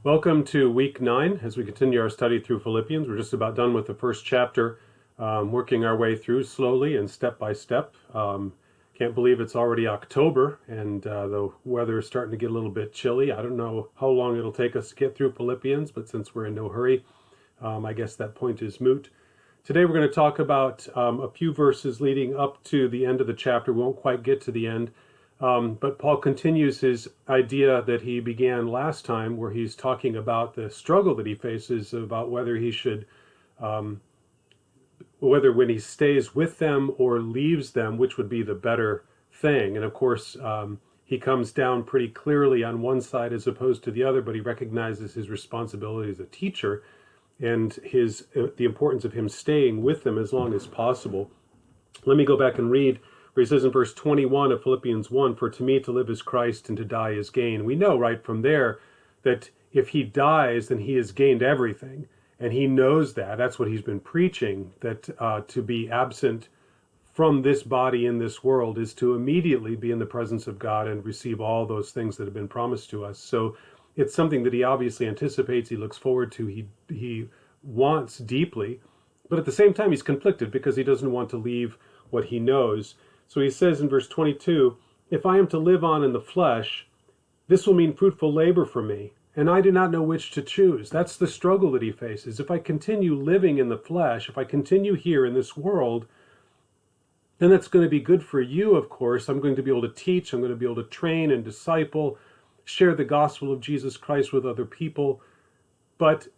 Welcome to week 9 as we continue our study through Philippians. We're just about done with the first chapter, working our way through slowly and step by step. Can't believe it's already October and the weather is starting to get a little bit chilly. I don't know how long it'll take us to get through Philippians, but since we're in no hurry, I guess that point is moot. Today we're going to talk about a few verses leading up to the end of the chapter. We won't quite get to the end. But Paul continues his idea that he began last time, where he's talking about the struggle that he faces about whether he should, whether when he stays with them or leaves them, which would be the better thing. And of course, he comes down pretty clearly on one side as opposed to the other, but he recognizes his responsibility as a teacher and the importance of him staying with them as long as possible. Let me go back and read where he says in verse 21 of Philippians 1, "For to me to live is Christ and to die is gain." We know right from there that if he dies, then he has gained everything. And he knows that. That's what he's been preaching, that to be absent from this body in this world is to immediately be in the presence of God and receive all those things that have been promised to us. So it's something that he obviously anticipates, he looks forward to, he wants deeply. But at the same time, he's conflicted because he doesn't want to leave what he knows. So he says in verse 22, "If I am to live on in the flesh, this will mean fruitful labor for me, and I do not know which to choose." That's the struggle that he faces. If I continue living in the flesh, if I continue here in this world, then that's going to be good for you, of course. I'm going to be able to teach, I'm going to be able to train and disciple, share the gospel of Jesus Christ with other people. But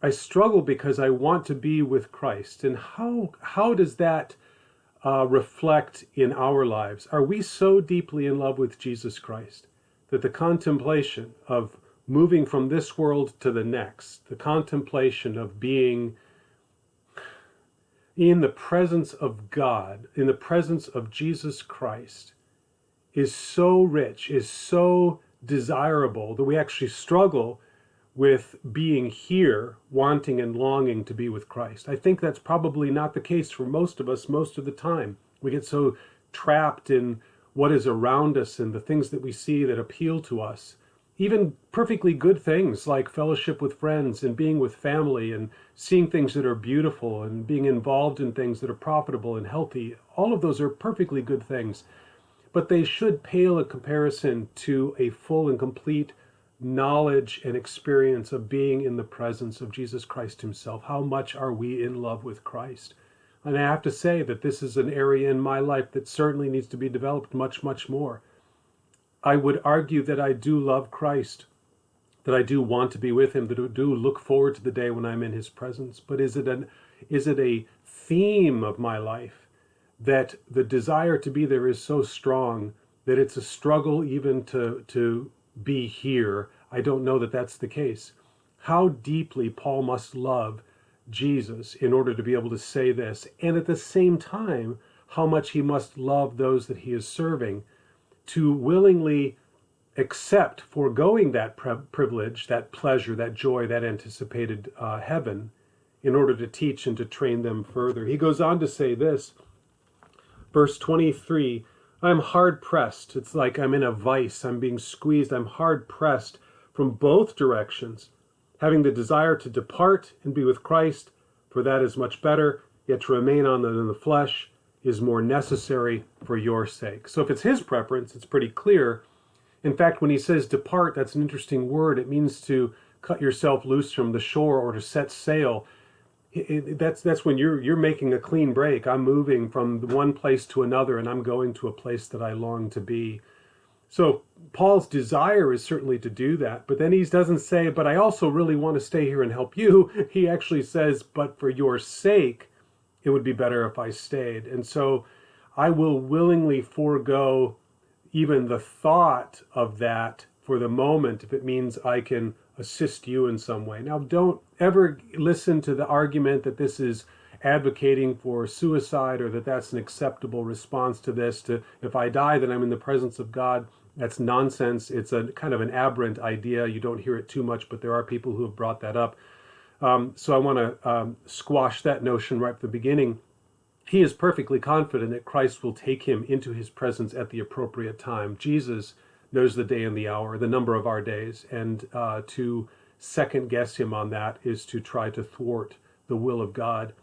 I struggle because I want to be with Christ. And how does that reflect in our lives? Are we so deeply in love with Jesus Christ that the contemplation of moving from this world to the next, the contemplation of being in the presence of God, in the presence of Jesus Christ, is so rich, is so desirable that we actually struggle with being here, wanting and longing to be with Christ? I think that's probably not the case for most of us most of the time. We get so trapped in what is around us and the things that we see that appeal to us. Even perfectly good things like fellowship with friends and being with family and seeing things that are beautiful and being involved in things that are profitable and healthy. All of those are perfectly good things, but they should pale in comparison to a full and complete knowledge and experience of being in the presence of Jesus Christ himself. How much are we in love with Christ? And I have to say that this is an area in my life that certainly needs to be developed much, much more. I would argue that I do love Christ, that I do want to be with him, that I do look forward to the day when I'm in his presence. But is it a theme of my life that the desire to be there is so strong that it's a struggle even to be here? I don't know that that's the case. How deeply Paul must love Jesus in order to be able to say this, and at the same time, how much he must love those that he is serving, to willingly accept foregoing that privilege, that pleasure, that joy, that anticipated heaven, in order to teach and to train them further. He goes on to say this, verse 23, "I'm hard pressed." It's like I'm in a vice. I'm being squeezed. I'm hard pressed from both directions, having the desire to depart and be with Christ, for that is much better, yet to remain on in the flesh is more necessary for your sake. So if it's his preference, it's pretty clear. In fact, when he says depart, that's an interesting word. It means to cut yourself loose from the shore or to set sail. That's when you're making a clean break. I'm moving from one place to another, and I'm going to a place that I long to be. So Paul's desire is certainly to do that, but then he doesn't say, "But I also really want to stay here and help you." He actually says, "But for your sake, it would be better if I stayed." And so I will willingly forego even the thought of that for the moment if it means I can assist you in some way. Now, don't ever listen to the argument that this is advocating for suicide or that that's an acceptable response to this, to if I die, then I'm in the presence of God. That's nonsense. It's a kind of an aberrant idea. You don't hear it too much, but there are people who have brought that up. So I want to squash that notion right at the beginning. He is perfectly confident that Christ will take him into his presence at the appropriate time. Jesus knows the day and the hour, the number of our days, and to second guess him on that is to try to thwart the will of God.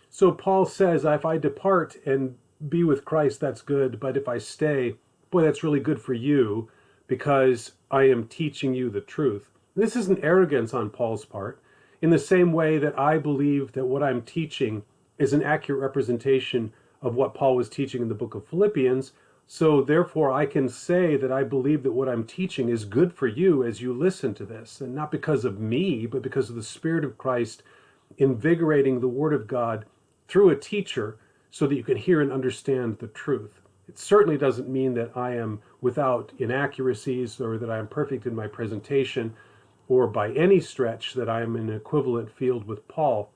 So Paul says, if I depart and be with Christ, that's good. But if I stay, boy, that's really good for you because I am teaching you the truth. This isn't arrogance on Paul's part. In the same way that I believe that what I'm teaching is an accurate representation of what Paul was teaching in the book of Philippians, so therefore I can say that I believe that what I'm teaching is good for you as you listen to this, and not because of me, but because of the Spirit of Christ invigorating the Word of God through a teacher so that you can hear and understand the truth. It certainly doesn't mean that I am without inaccuracies or that I am perfect in my presentation or by any stretch that I am in an equivalent field with Paul.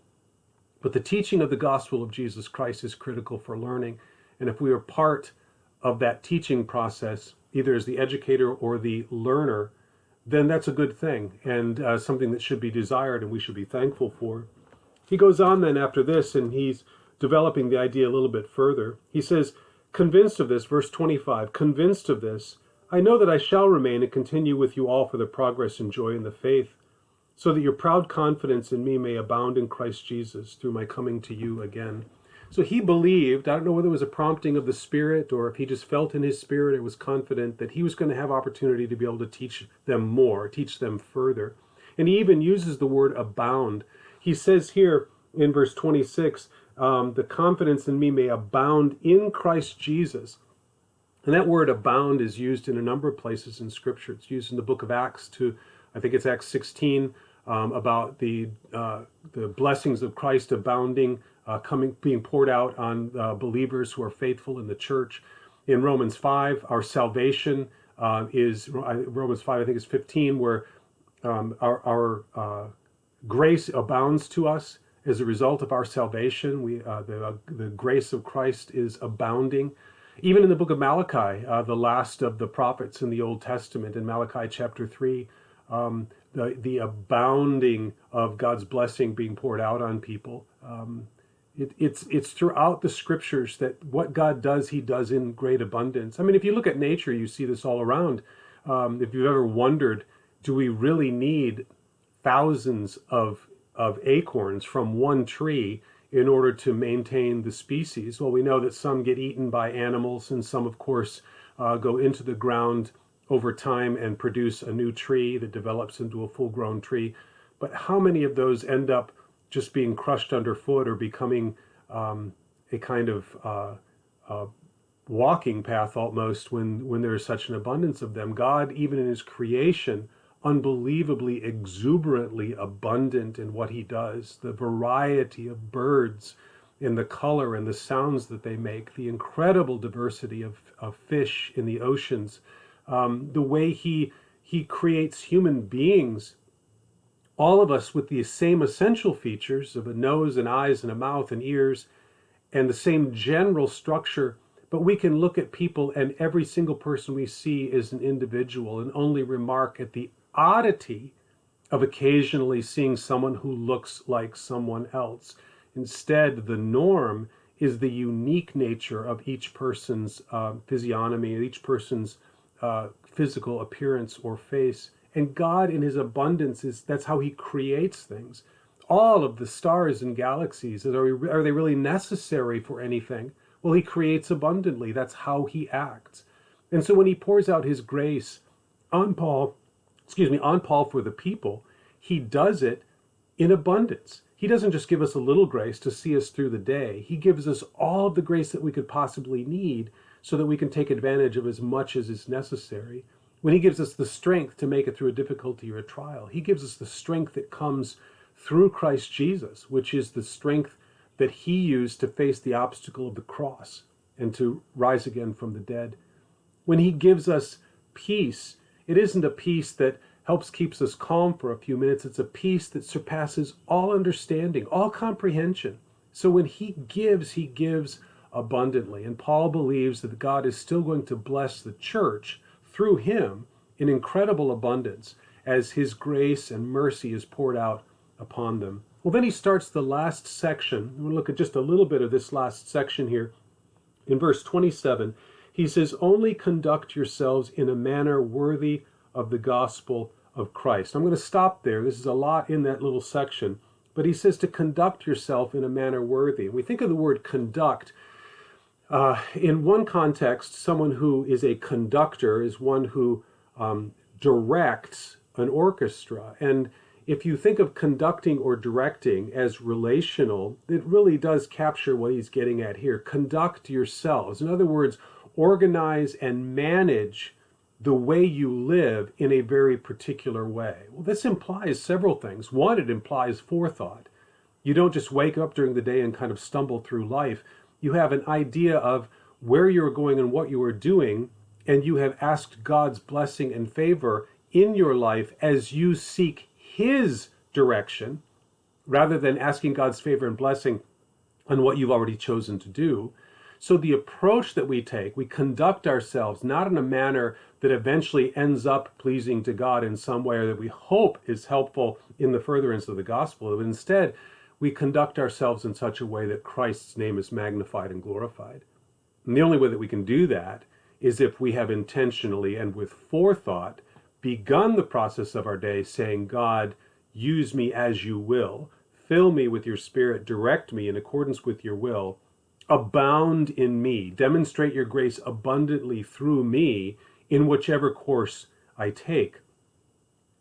But the teaching of the gospel of Jesus Christ is critical for learning. And if we are part of that teaching process, either as the educator or the learner, then that's a good thing and something that should be desired and we should be thankful for. He goes on then after this, and he's developing the idea a little bit further. He says, convinced of this, verse 25, convinced of this, I know that I shall remain and continue with you all for the progress and joy in the faith, so that your proud confidence in me may abound in Christ Jesus through my coming to you again. So he believed, I don't know whether it was a prompting of the Spirit or if he just felt in his spirit or was confident that he was going to have opportunity to be able to teach them more, teach them further. And he even uses the word abound. He says here in verse 26, the confidence in me may abound in Christ Jesus. And that word abound is used in a number of places in Scripture. It's used in the book of Acts I think it's Acts 16, about the blessings of Christ abounding, being poured out on believers who are faithful in the church. In Romans 5, our salvation is, Romans 5, I think it's 15, where our grace abounds to us as a result of our salvation. The grace of Christ is abounding. Even in the book of Malachi, the last of the prophets in the Old Testament, in Malachi chapter 3, the abounding of God's blessing being poured out on people. It's throughout the scriptures that what God does, he does in great abundance. I mean, if you look at nature, you see this all around. If you've ever wondered, do we really need thousands of acorns from one tree in order to maintain the species? Well, we know that some get eaten by animals and some, of course, go into the ground over time and produce a new tree that develops into a full-grown tree. But how many of those end up just being crushed underfoot or becoming a kind of walking path almost when there is such an abundance of them? God, even in his creation, unbelievably exuberantly abundant in what he does, the variety of birds in the color and the sounds that they make, the incredible diversity of fish in the oceans, the way he creates human beings, all of us with the same essential features of a nose and eyes and a mouth and ears and the same general structure, but we can look at people and every single person we see is an individual and only remark at the oddity of occasionally seeing someone who looks like someone else. Instead, the norm is the unique nature of each person's physiognomy, each person's physical appearance or face. And God in his abundance, that's how he creates things. All of the stars and galaxies, are they really necessary for anything? Well, he creates abundantly. That's how he acts. And so when he pours out his grace on Paul for the people, he does it in abundance. He doesn't just give us a little grace to see us through the day. He gives us all of the grace that we could possibly need so that we can take advantage of as much as is necessary. When he gives us the strength to make it through a difficulty or a trial, he gives us the strength that comes through Christ Jesus, which is the strength that he used to face the obstacle of the cross and to rise again from the dead. When he gives us peace, it isn't a peace that keeps us calm for a few minutes. It's a peace that surpasses all understanding, all comprehension. So when he gives abundantly. And Paul believes that God is still going to bless the church through him in incredible abundance as his grace and mercy is poured out upon them. Well, then he starts the last section. We'll look at just a little bit of this last section here. In verse 27, he says, only conduct yourselves in a manner worthy of the gospel of Christ. I'm going to stop there. This is a lot in that little section. But he says to conduct yourself in a manner worthy. We think of the word conduct. In one context, someone who is a conductor is one who directs an orchestra. And if you think of conducting or directing as relational, it really does capture what he's getting at here. Conduct yourselves. In other words, organize and manage the way you live in a very particular way. Well, this implies several things. One, it implies forethought. You don't just wake up during the day and kind of stumble through life. You have an idea of where you're going and what you are doing, and you have asked God's blessing and favor in your life as you seek his direction, rather than asking God's favor and blessing on what you've already chosen to do. So the approach that we take, we conduct ourselves not in a manner that eventually ends up pleasing to God in some way or that we hope is helpful in the furtherance of the gospel, but instead we conduct ourselves in such a way that Christ's name is magnified and glorified. And the only way that we can do that is if we have intentionally and with forethought begun the process of our day saying, God, use me as you will, fill me with your Spirit, direct me in accordance with your will, abound in me, demonstrate your grace abundantly through me in whichever course I take.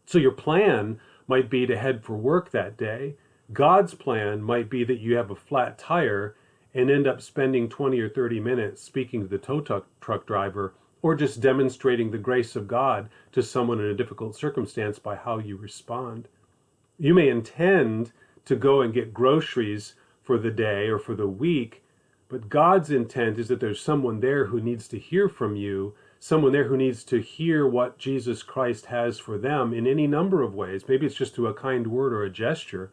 So your plan might be to head for work that day. God's plan might be that you have a flat tire and end up spending 20 or 30 minutes speaking to the tow truck driver, or just demonstrating the grace of God to someone in a difficult circumstance by how you respond. You may intend to go and get groceries for the day or for the week, but God's intent is that there's someone there who needs to hear from you, someone there who needs to hear what Jesus Christ has for them in any number of ways. Maybe it's just through a kind word or a gesture,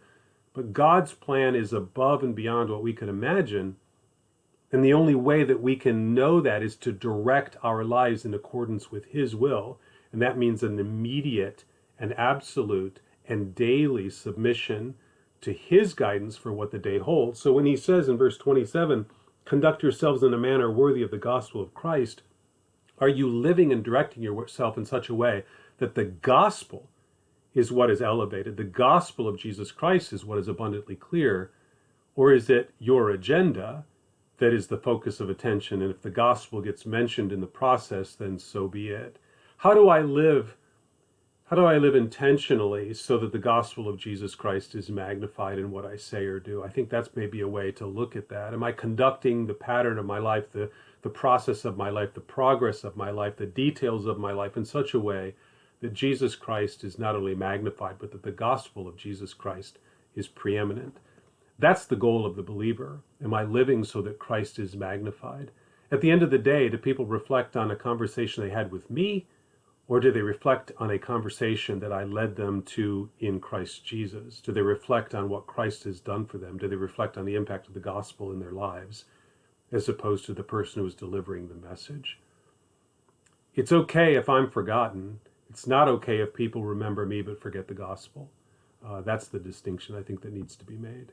but God's plan is above and beyond what we could imagine. And the only way that we can know that is to direct our lives in accordance with his will. And that means an immediate and absolute and daily submission to his guidance for what the day holds. So when he says in verse 27, conduct yourselves in a manner worthy of the gospel of Christ, are you living and directing yourself in such a way that the gospel is what is elevated? The gospel of Jesus Christ is what is abundantly clear? Or is it your agenda that is the focus of attention? And if the gospel gets mentioned in the process, then so be it. How do I live intentionally so that the gospel of Jesus Christ is magnified in what I say or do? I think that's maybe a way to look at that. Am I conducting the pattern of my life, the process of my life, the progress of my life, the details of my life in such a way that Jesus Christ is not only magnified, but that the gospel of Jesus Christ is preeminent? That's the goal of the believer. Am I living so that Christ is magnified? At the end of the day, do people reflect on a conversation they had with me, or do they reflect on a conversation that I led them to in Christ Jesus? Do they reflect on what Christ has done for them? Do they reflect on the impact of the gospel in their lives, as opposed to the person who is delivering the message? It's okay if I'm forgotten. It's not okay if people remember me but forget the gospel. That's the distinction I think that needs to be made.